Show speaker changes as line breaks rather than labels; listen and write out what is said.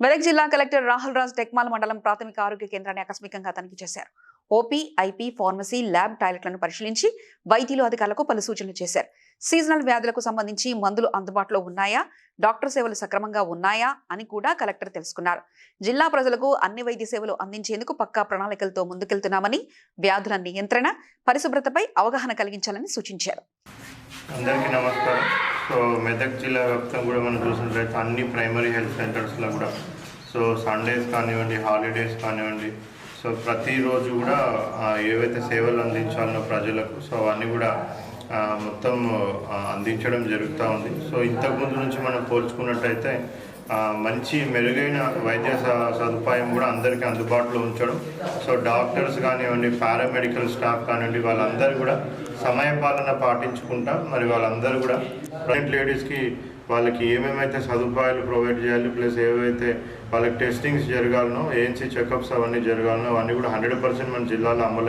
మెదక్ జిల్లా కలెక్టర్ రాహుల్ రాజ్ టెక్మాల్ మండలం ప్రాథమిక ఆరోగ్య కేంద్రాన్ని ఆకస్మికంగా తనిఖీ చేశారు. ఓపీ, ఐపీ, ఫార్మసీ, ల్యాబ్, టాయిలెట్లను పరిశీలించి వైద్యులు అధికారులకు పలు సూచనలు చేశారు. సీజనల్ వ్యాధులకు సంబంధించి మందులు అందుబాటులో ఉన్నాయా, డాక్టర్ సేవలు సక్రమంగా ఉన్నాయా అని కూడా కలెక్టర్ తెలుసుకున్నారు. జిల్లా ప్రజలకు అన్ని వైద్య సేవలు అందించేందుకు పక్కా ప్రణాళికలతో ముందుకెళ్తున్నామని, వ్యాధుల నియంత్రణ, పరిశుభ్రతపై అవగాహన కలిగించాలని సూచించారు.
అందరికీ నమస్కారం. సో మెదక్ జిల్లా వ్యాప్తంగా కూడా మనం చూసినట్లయితే అన్ని ప్రైమరీ హెల్త్ సెంటర్స్లో కూడా సండేస్ కానివ్వండి, హాలిడేస్ కానివ్వండి, ప్రతిరోజు కూడా ఏవైతే సేవలు అందించాలనో ప్రజలకు అవన్నీ కూడా మొత్తం అందించడం జరుగుతూ ఉంది. ఇంతకుముందు నుంచి మనం పోల్చుకున్నట్టయితే మంచి మెరుగైన వైద్య సదుపాయం కూడా అందరికీ అందుబాటులో ఉంచడం. డాక్టర్స్ కానివ్వండి, పారామెడికల్ స్టాఫ్ కానివ్వండి, వాళ్ళందరూ కూడా సమయపాలన పాటించుకుంటా వాళ్ళందరూ కూడా ప్రెగ్నెంట్ లేడీస్కి వాళ్ళకి ఏమేమైతే సదుపాయాలు ప్రొవైడ్ చేయాలి, ప్లస్ ఏవైతే వాళ్ళకి టెస్టింగ్స్ జరగాలనో, ANC చెకప్స్ అవన్నీ జరగాలనో అవన్నీ కూడా 100% మన జిల్లాలో అమలు